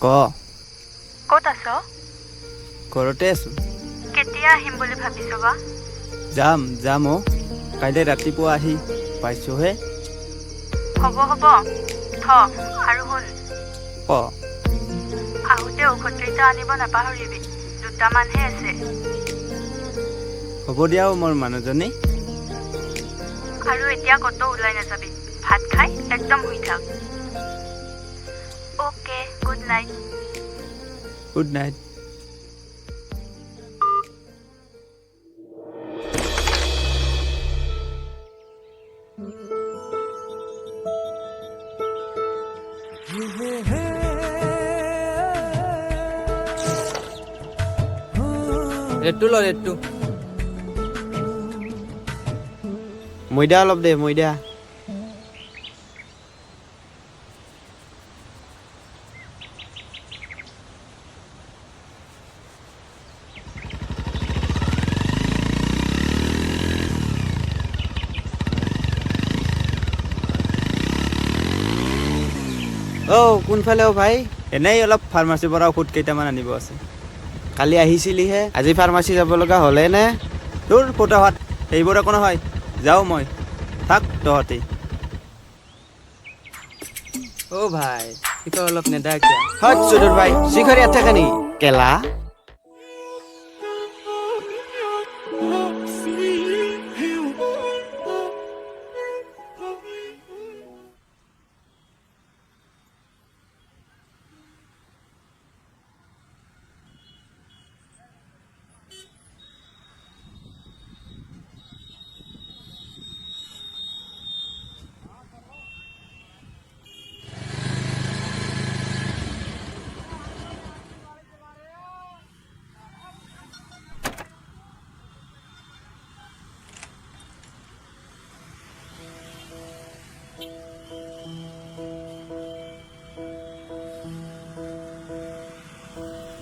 ক ক'ত আছ? ঘৰতে আছো। কেতিয়া আহিম বুলি ভাবিছ বা? যাম অ' কাইলৈ ৰাতিপুৱা আহি পাইছোহে। হ'ব থ আৰু শুন ক আহোঁতে ঔষধ কেইটা আনিব নাপাহৰিবি, দুটামানহে আছে। হ'ব দিয়া মোৰ মানুহজনী। আৰু এতিয়া ক'তো ওলাই নাযাবি, ভাত খাই একদম শুই থাক। Okay, good night. Good night. ৰেটটো ল ৰেটটো। ময়দা অলপ দে ময়দা। কোনফালে ভাই? এনেই অলপ ফাৰ্মাচীৰ পৰা ঔষধ কেইটামান আনিব আছে। কালি আহিছিলিহে, আজি ফাৰ্মাচী যাব লগা হ'লে নে? তোৰ ফটোহাত সেইবোৰ একো নহয়, যাওঁ মই, থাক তহঁতি। ভাই শিখৰ অলপ নেদা কিয়? হট চুদুৰ ভাই, শিখৰ ইয়াত থাকে নেকি কেলা?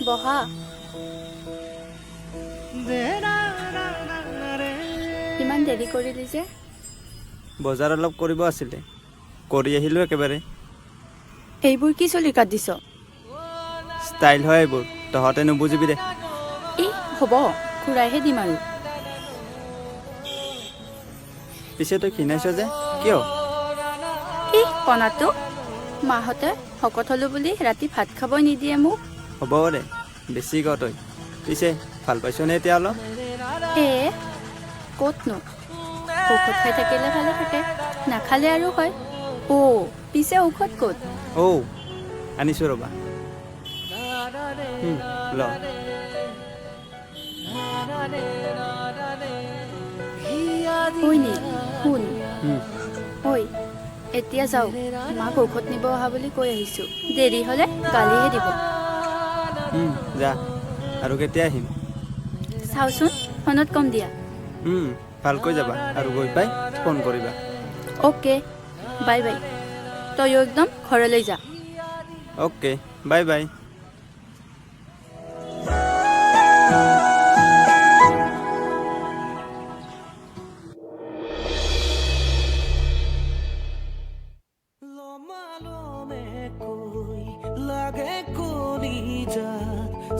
বহা। ইমান দেৰি কৰিলি যে? বজাৰ অলপ কৰিব আছিলে, কৰি আহিলোঁ একেবাৰে। এইবোৰ কি চুলি কাটিছ? ষ্টাইল হয় এইবোৰ, তহঁতে নুবুজিবি দে। হ'ব, ঘূৰাইহে দিম আৰু। পিছে তই ক্ষীণাইছ যে কিয়? কণাটো মাহঁতে শকত হ'লো বুলি ৰাতি ভাত খাবই নিদিয়ে মোক। হ'ব দে, বেছি ক তই। পিছে ভাল পাইছনে এতিয়া অলপ? ক'তনো, ঔষধ খাই থাকিলে ভালে থাকে, নাখালে আৰু হয়। পিছে ঔষধ ক'ত? আনিছোঁ ৰ'বা। ল। শুন। এতিয়া যাওঁ, মাক ঔষধ নিব অহা বুলি কৈ আহিছোঁ। দেৰি হ'লে গালিহে দিব। যা, আৰু কেতিয়া আহিম? চাওঁচোন, ফোনত কম দিয়া। ভালকৈ যাবা আৰু গৈ পাই ফোন কৰিবা। Okay, bye bye. তয়ো একদম ঘৰলৈ যা। Okay, bye bye.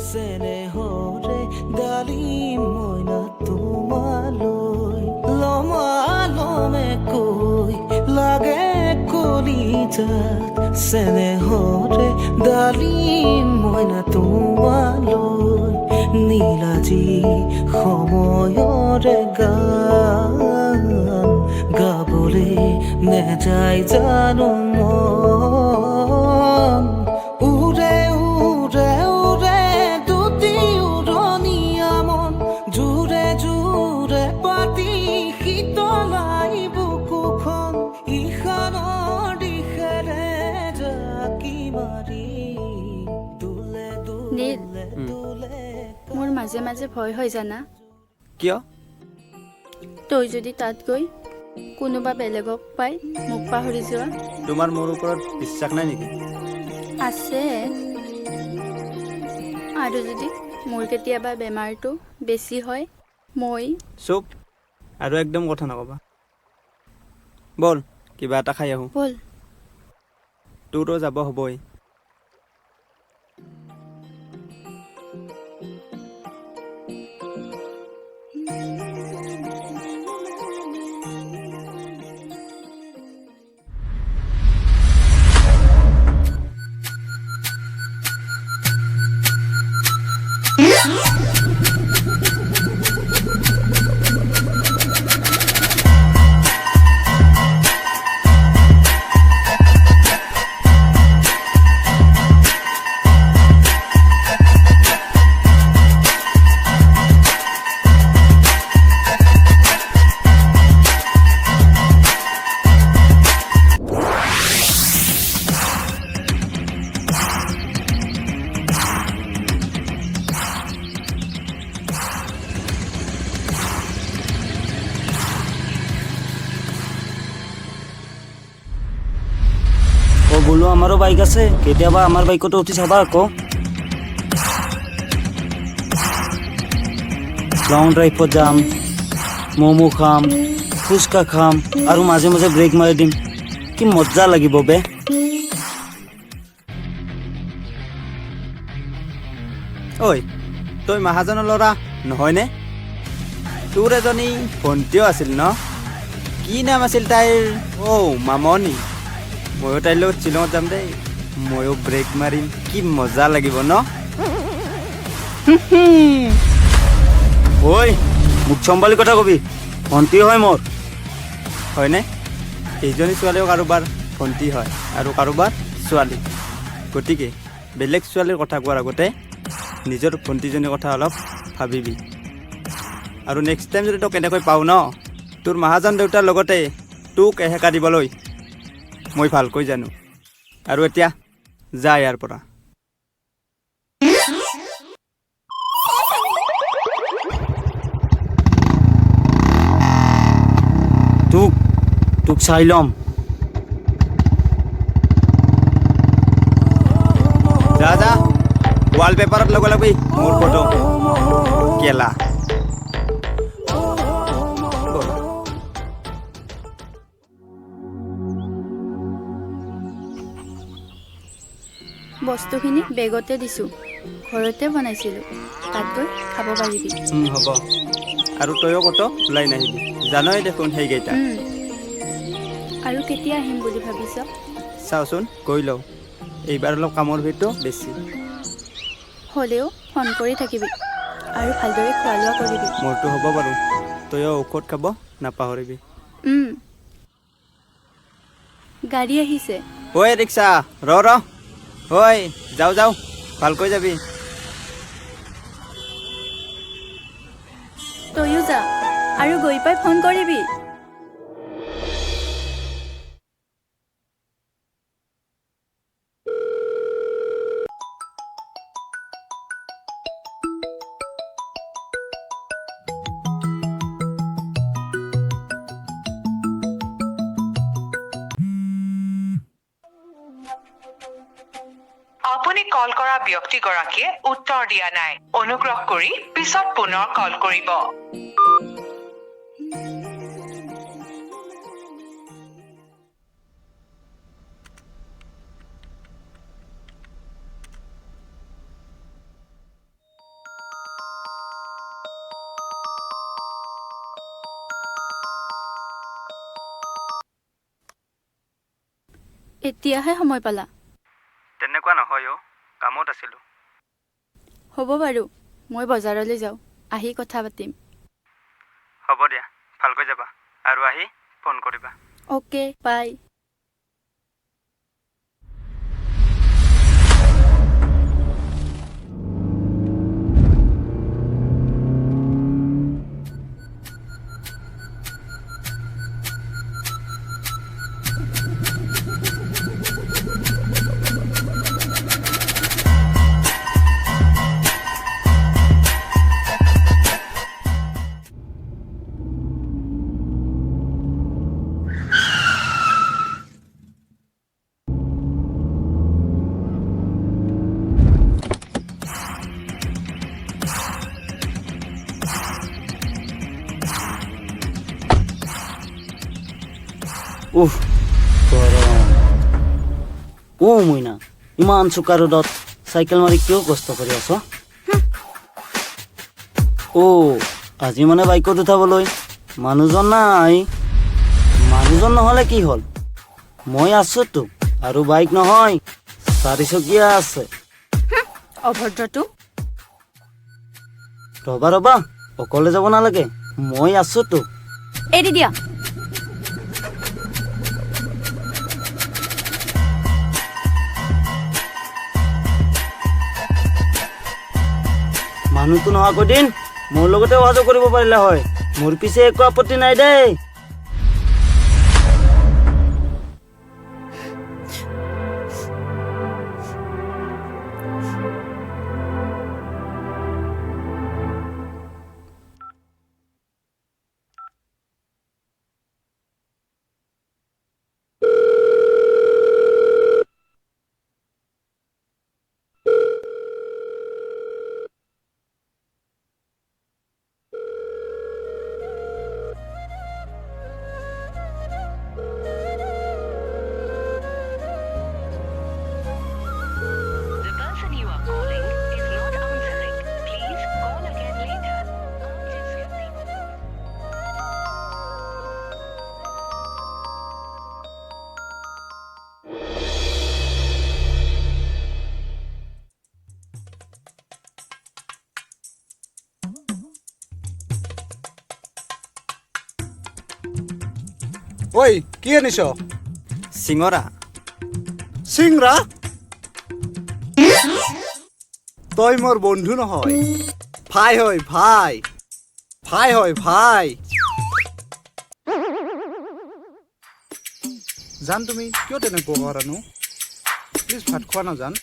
চেনেহৰে গালি মইনা তোমালৈ লমালমে কৈ লাগে কলিজাত চেনেহৰে গালি মইনা তোমালৈ নীলাজি সময়ৰে গান গাবলে নেযায় জানো মন উৰে উৰে উৰে দুটি উৰণীয়া মন জোৰে জোৰে পাতি শীতলাই বুকুখন ইখনৰ দিশেৰে জাকি মাৰি তোলে তোলে তোলে। মোৰ মাজে মাজে ভয় হয় জানা। কিয়? তই যদি তাত গৈ কোনোবা বেলেগক পাই মোক পাহৰি যোৱা। তোমাৰ মোৰ ওপৰত বিশ্বাস নাই নেকি? আছে, আৰু যদি মোৰ কেতিয়াবা বেমাৰটো বেছি হয়, মই চুপ, আৰু একদম কথা নক'বা। বল কিবা এটা খাই আহোঁ। বল। তোৰতো যাব হ'বই। বোলো আমাৰো বাইক আছে কেতিয়াবা আমাৰ বাইকতো উঠি চাবা আকৌ লং ড্ৰাইভত যাম মমো খাম ফুচকা খাম আৰু মাজে মাজে ব্ৰেক মাৰি দিম কি মজা লাগিব বে ঐ তই মাহাজনৰ ল'ৰা নহয়নে তোৰ এজনী ভণ্টিও আছিল ন কি নাম আছিল তাইৰ মামনি ময়ো তাইৰ লগত শ্বিলঙত যাম দেই ময়ো ব্ৰেক মাৰিম কি মজা লাগিব ন ঐ মোক চম্ভালি কথা কবি ভণ্টি হয় মোৰ হয়নে এইজনী ছোৱালীও কাৰোবাৰ ভণ্টি হয় আৰু কাৰোবাৰ ছোৱালী গতিকে বেলেগ ছোৱালীৰ কথা কোৱাৰ আগতে নিজৰ ভণ্টিজনীৰ কথা অলপ ভাবিবি আৰু নেক্সট টাইম যদি তই কেনেকৈ পাওঁ ন তোৰ মাহাজন দেউতাৰ লগতে তোক এহেকা দিবলৈ মই ভালকৈ জানো আৰু এতিয়া যা ইয়াৰ পৰা তোক চাই ল'ম যা যা ৱালপেপাৰত লগাবি মোৰ ফটো কেলা বস্তুখিনি বেগতে দিছোঁ ঘৰতে বনাইছিলোঁ তাত গৈ খাব পাৰিবি হ'ব আৰু তইও ক'তো ওলাই নাহিবি জানই দেখোন সেইকেইটা আৰু কেতিয়া আহিম বুলি ভাবিছ চাওচোন গৈ লওঁ এইবাৰ অলপ কামৰ ভিৰটো বেছি হ'লেও ফোন কৰি থাকিবি আৰু ভালদৰে খোৱা লোৱা কৰিবি মোৰতো হ'ব বাৰু তইও ঔষধ খাব নাপাহৰিবি গাড়ী আহিছে ঐ ৰিক্সা ৰ ঐ যাওঁ ভালকৈ যাবি তইও যা আৰু গৈ পাই ফোন কৰিবি আপুনি কল কৰা ব্যক্তিগৰাকীয়ে উত্তৰ দিয়া নাই অনুগ্ৰহ কৰি পিছত পুনৰ কল কৰিব এতিয়াহে সময় পালা তেনেকুৱা নহয় কামত আছিলোঁ হ'ব বাৰু মই বজাৰলৈ যাওঁ আহি কথা পাতিম হ'ব দিয়া ভালকৈ যাবা আৰু আহি ফোন কৰিবা অ'কে বাই গৰম মইনা ইমান চোকা ৰ'দত চাইকেল মাৰি কিয় কষ্ট কৰি আছ আজি মানে বাইকত উঠাবলৈ মানুহজন নাই মানুহজন নহ'লে কি হ'ল মই আছোতো আৰু বাইক নহয় চাৰিচকীয়া আছে অভদ্ৰটো ৰবা অকলে যাব নালাগে মই আছোতো এৰি দিয়া মানুহটো নোহোৱাকৈ দিন মোৰ লগতে অহা যোৱা কৰিব পাৰিলা হয় মোৰ পিছে একো আপত্তি নাই দেই ঐ কি আনিছ চিঙৰা চিংৰা তই মোৰ বন্ধু নহয় ভাই হয় ভাই ভাই হয় ভাই জান তুমি কিয় তেনেকুৱা কৰানো প্লিজ ভাত খোৱা না জান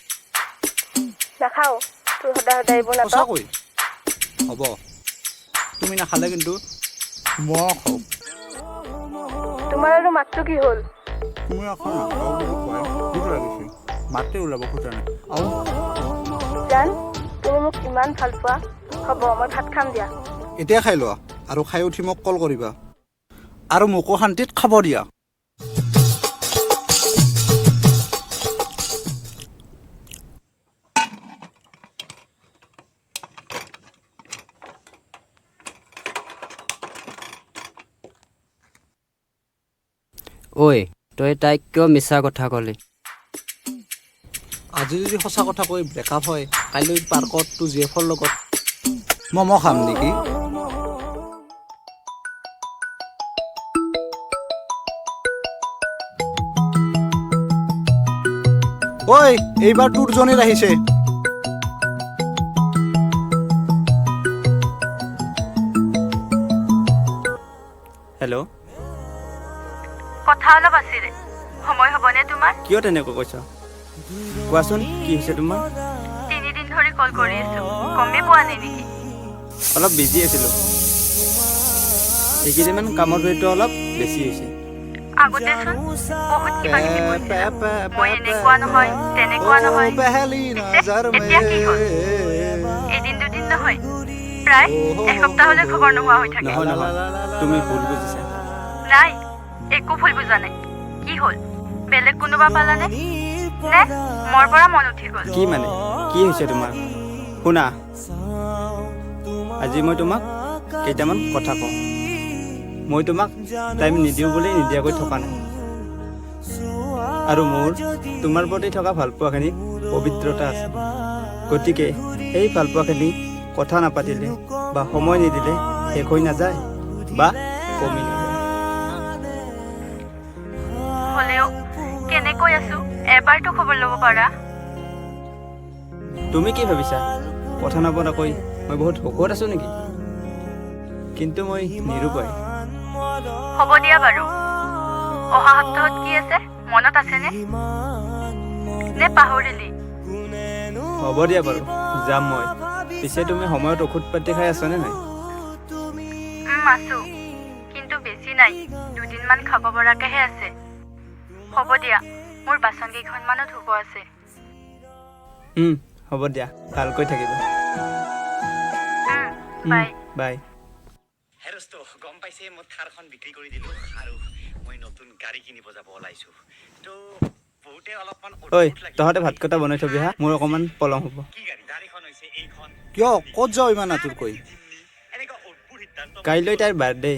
নাখাও তোৰ সদায় সদায় এইবোৰ নাটক সঁচাকৈ হ'ব তুমি নাখালে কিন্তু মই খাওঁ তোমাৰ আৰু মাতটো কি হ'ল মই আকৌ নাখাওঁ বুলি কয় ভোক লাগিছে মাতে ওলাব খোজা নাই আৰু জান তুমি মোক ইমান ভাল পোৱা হ'ব মই ভাত খাম দিয়া এতিয়া খাই লোৱা আৰু খাই উঠি মোক কল কৰিবা আৰু মোকো শান্তিত খাব দিয়া ঐ তই তাইক কিয় মিছা কথা ক'লি আজি যদি সঁচা কথা কৈ ব্ৰেকআপ হয় কাইলৈ পাৰ্কত তোৰ জিএফৰ লগত ম'ম' খাম নেকি ঐ এইবাৰ তোৰ জনীৰ আহিছে হেল্ল' কথা অলপ আছিলে সময় হ'বনে তোমাৰ কিয় তেনেকৈ কৈছ কোৱাচোন কি হৈছে তোমাৰ 3 দিন ধৰি কল কৰি আছো গমেই পোৱা নাই নেকি অলপ বিজি আছিলোঁ এইকেইদিনমান কামৰ ভিতৰত অলপ বেছি হৈছে আগতেচোন বহুত কিবা কিবি কৈছিলা মই এনেকুৱা নহয় তেনেকুৱা নহয় এতিয়া কি হ'ল এদিন দুদিন নহয় প্ৰায় এসপ্তাহলৈ খবৰ নোহোৱা হৈ থাকে নহয় নহয় তুমি ভুল বুজিছা নাই একো ভুল বুজা নাই কি হ'ল বেলেগ কোনোবা পালানে নে মোৰ পৰা মন উঠি গ'ল কি মানে কি হৈছে তোমাৰ শুনা আজি মই তোমাক কেইটামান কথা কওঁ মই তোমাক টাইম নিদিওঁ বুলি নিদিয়াকৈ থকা নাই আৰু মোৰ তোমাৰ প্ৰতি থকা ভালপোৱাখিনি পবিত্ৰতা আছে গতিকে এই ভালপোৱাখিনি কথা নাপাতিলে বা সময় নিদিলে শেষ হৈ নাযায় বা কমি নাযায় হ'লেও কেনেকৈ আছো এবাৰতো খবৰ ল'ব পাৰা তুমি কি ভাবিছা কথা নপতাকৈ মই বহুত সুখত আছো নেকি কিন্তু মই নিৰূপায় হ'ব দিয়া বাৰু অহা সপ্তাহত কি আছে মনত আছেনে নে পাহৰিলি হ'ব দিয়া বাৰু যাম মই পিছে তুমি সময়ত ঔষধ পাতি খাই আছনে নাই আছো কিন্তু বেছি নাই 2 দিনমান খাব পৰাকেহে আছে হ'ব দিয়া মোৰ বাচন কেইখনমানো ধুব আছে হ'ব দিয়া ভালকৈ থাকিবা বাই বাই হেৰস্ত গম পাইছে মই থাৰখন বিক্ৰী কৰি দিলোঁ আৰু মই নতুন গাড়ী কিনিব যাব ওলাইছোঁ তো বহুতে অলপমান ঐ তহঁতে ভাত কেইটা বনাই থবি হা মোৰ অকণমান পলম হ'ব কি গাড়ী গাড়ীখন হৈছে এইখন কিয় ক'ত যাওঁ ইমান আঁতৰকৈ এনেকুৱা অদ্ভুত সিদ্ধান্ত কাইলৈ তাইৰ বাৰ্থডে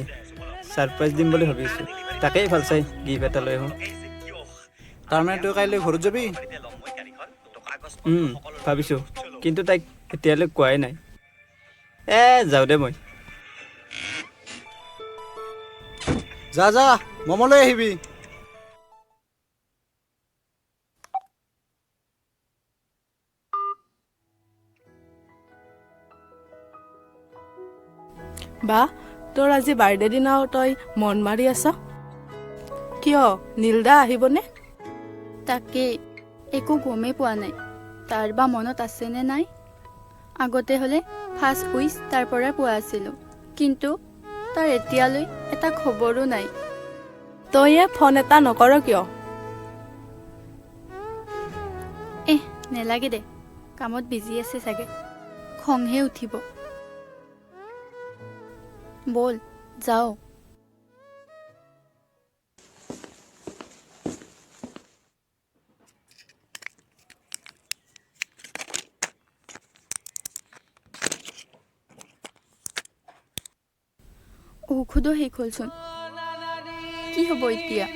ছাৰপ্ৰাইজ দিম বুলি ভাবিছোঁ তাকেই ভাল চাই গিফ্ট এটা লৈ আহোঁ তাৰমানে তই কাইলৈ ঘৰত যাবি ভাবিছোঁ কিন্তু তাইক এতিয়ালৈ কোৱাই নাই যাওঁ দে মই যা যা ম'ম' লৈ আহিবি বা তোৰ আজি বাৰ্থডে দিনাও তই মন মাৰি আছ কিয় নীলদা আহিবনে তাকে একো গমেই পোৱা নাই তাৰ বা মনত আছেনে নাই আগতে হ'লে ফাৰ্ষ্ট উইচ তাৰ পৰা পোৱা আছিলোঁ কিন্তু তাৰ এতিয়ালৈ এটা খবৰো নাই তইয়ে ফোন এটা নকৰ কিয় নেলাগে দে কামত বিজি আছে চাগে খংহে উঠিব বল যাও ঔষধো শেষ হ'লচোন কি হ'ব এতিয়া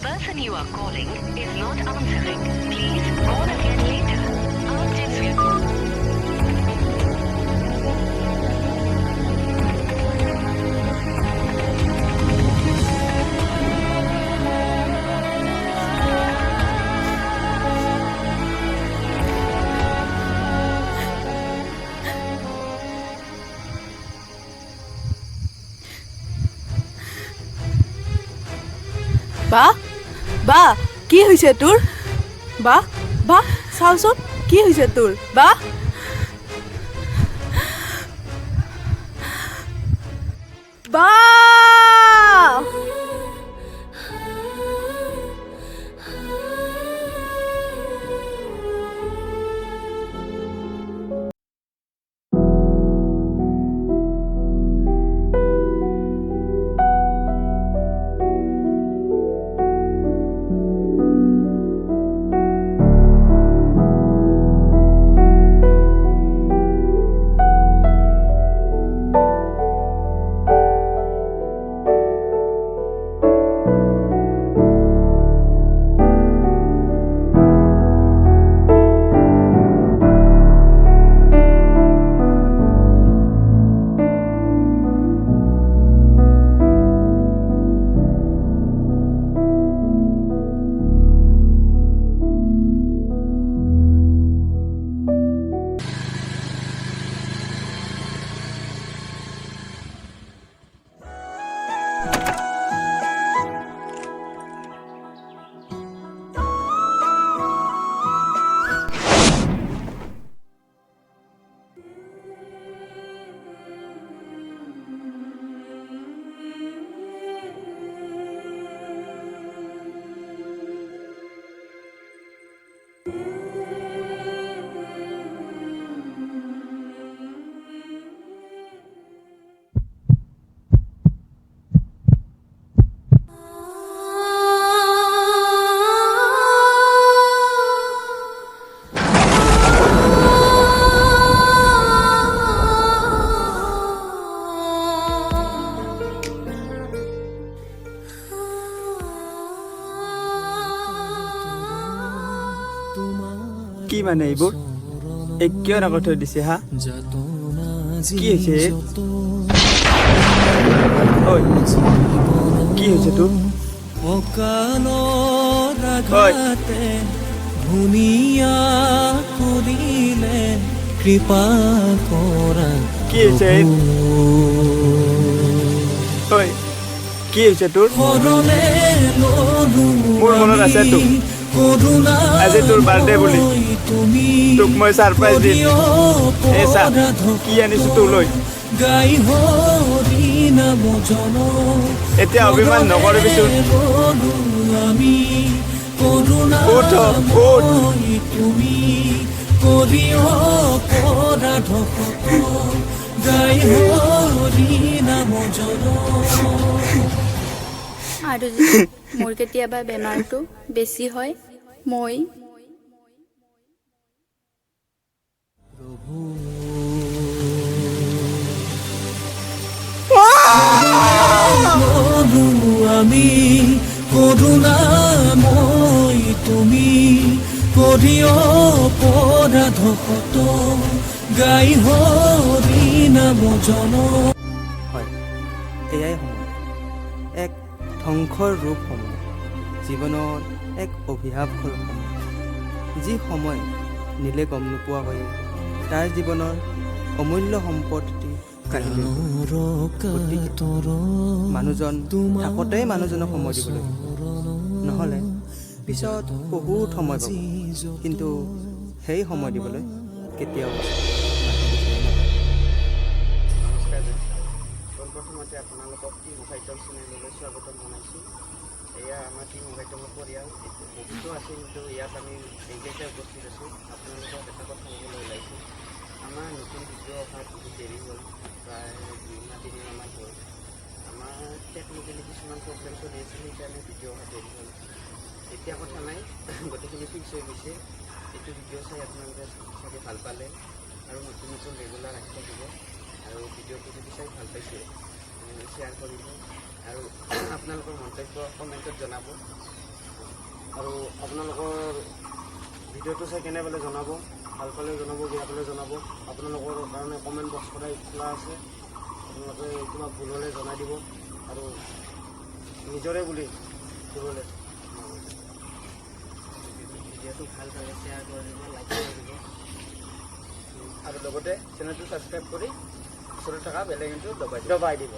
person you are calling is not answering. Please call again later. आप जिस বা কি হৈছে তোৰ বা চাওচোন কি হৈছে তোৰ বা কি মানে এইবোৰ কিয় নকৈ থৈ দিছে হা কি হৈছে ঐ কি হৈছে তোৰ ধুনীয়া কৰিলে কৃপা কৰা কি হৈছে ঐ কি হৈছে তোৰ মোৰ মনত আছে তোক আজি তোৰ বাৰ্থডে বুলি তোক মই ছাৰপ্ৰাইজ দিম এই চা কি আনিছো তোলৈ এতিয়া অভিমান নকৰিবিচোন উঠ আৰু যদি মোৰ কেতিয়াবা বেমাৰটো বেছি হয় মই আমি কৰুণাময় তুমি কৰিও পৰাধকত গাই হৰি নাম জন হয় এয়াই সময় এক ধ্বংসৰ ৰূপসমূহ জীৱনৰ এক অভিশাপৰ সময় যি সময় নিলে গম নোপোৱা হয় তাৰ জীৱনৰ অমূল্য সম্পত্তি কাহিনী মানুহজন থাকোঁতেই মানুহজনক সময় দিব লাগিব নহ'লে পিছত বহুত সময় পাব কিন্তু সেই সময় দিবলৈ কেতিয়াও প্ৰথমতে আপোনালোকক টিম অঘাইটং চেনেললৈ স্বাগতম জনাইছোঁ এয়া আমাৰ টিম অঘাইটঙৰ পৰিয়াল বহুতো আছে কিন্তু ইয়াত আমি এইকেইটাই উপস্থিত আছোঁ আপোনালোকক এটা কথা ক'বলৈ ওলাইছোঁ আমাৰ নতুন ভিডিঅ' অহাত বহুত দেৰি হ'ল প্ৰায় 2 মাহ 3 মাহমান হ'ল আমাৰ টেকনিকেলি কিছুমান প্ৰব্লেম চলি আছে সেইকাৰণে ভিডিঅ' অহা দেৰি হ'ল এতিয়া কথা নাই গোটেইখিনি ফিক্স হৈ গৈছে এইটো ভিডিঅ' চাই আপোনালোকে চাগে ভাল পালে আৰু নতুন নতুন ৰেগুলাৰ আহি থাকিব আৰু ভিডিঅ'টো যদি চাই ভাল পাইছে শ্বেয়াৰ কৰিব আৰু আপোনালোকৰ মন্তব্য কমেণ্টত জনাব আৰু আপোনালোকৰ ভিডিঅ'টো চাই কেনে পালে জনাব, ভাল পালে জনাব, বেয়া পালে জনাব। আপোনালোকৰ কাৰণে কমেণ্ট বক্স সদায় খোলা আছে, আপোনালোকে কিবা ভুল হ'লে জনাই দিব আৰু নিজৰে বুলি ভুল হ'লে ভিডিঅ'টো ভাল পালে শ্বেয়াৰ কৰি দিব, লাইক কৰি দিব আৰু লগতে চেনেলটো ছাবস্ক্ৰাইব কৰি ওচৰত থকা বেল আইকনটো দবাই দিব।